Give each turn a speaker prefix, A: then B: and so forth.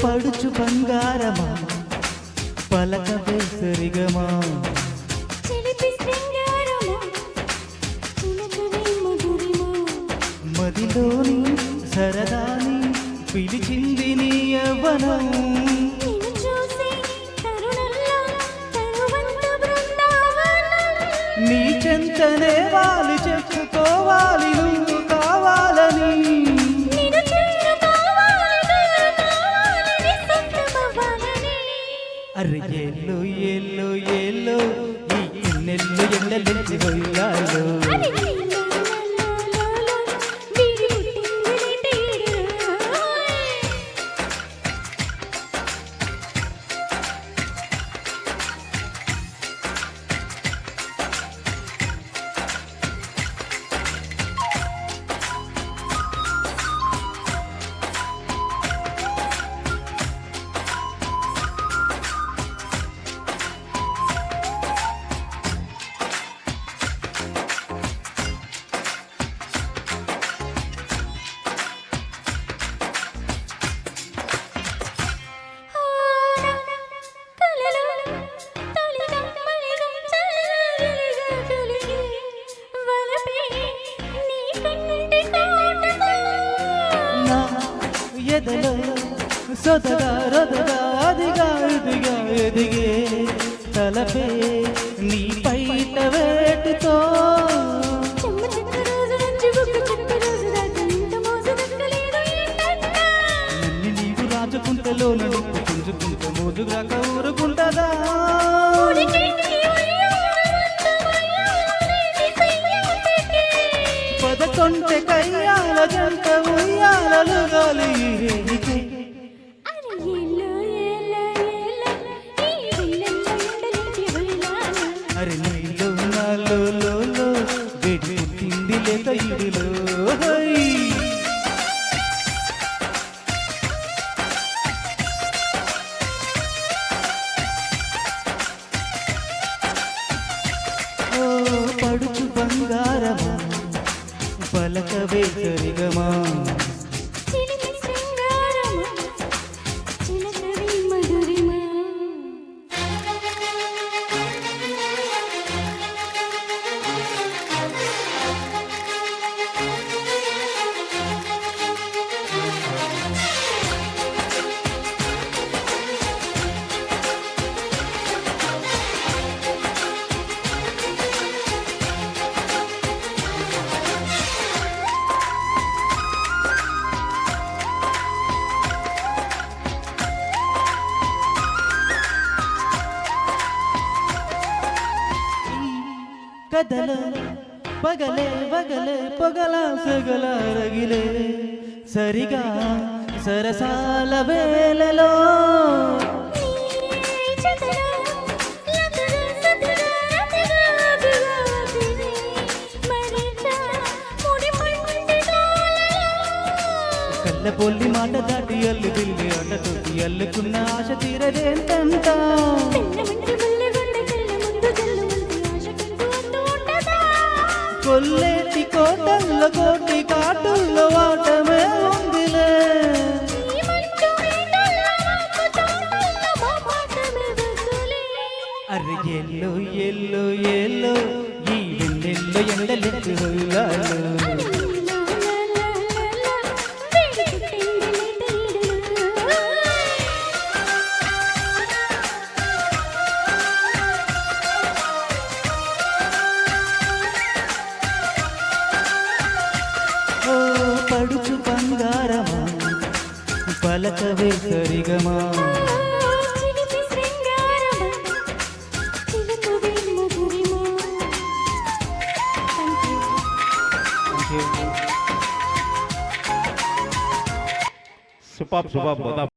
A: పడుచు బంగారమా పలక వేసరిగమా మదిలోని సరదాని పిలిచింది నీ యవ్వనం నీ చెంతనే వాలి చెప్పుకోవాలి నువ్వు కావాలని అరే ఏళ్ళు ఏళ్ళు ఏళ్ళు ఈ ఎన్నెళ్ళు ఎండలెత్తి పోయాలో ఎదలో సొదగా రొదగా అదిగా ఇదిగా ఎదిగే తలపే నీ పైట వేటుతో నన్ను నీవు రాజుకుంటలో నన్ను పుంజుకుంట మోజుగా ఊరుకుంటదా పదకొంట కయ్యాల జంట ఉయ్యాలలు గాలి అరే నీలో నాలో గడి తిండి లేక ఇడిలో పడుచు బంగారమా పలక వేసరిగమా కదల పగలే పగలే పొగల సగల రగిలే సరిగా సరసాల వేళలో కళ్ళ పొల్లి మాట దాటి అల్లు బిల్లి అడ్డతోటి అల్లుకున్న ఆశ తీరదేంటంట కొల్లేటి కోటల్లో కోటి కాటుల్లో వాటమే ఉందిలే అరే ఎల్లో ఎల్లో ఎల్లో ఈ వెన్నెల్లో ఎండలెత్తి హొయ్యాలు పడుచు బంగారమా పలక వేసరిగమా
B: Superb, superb,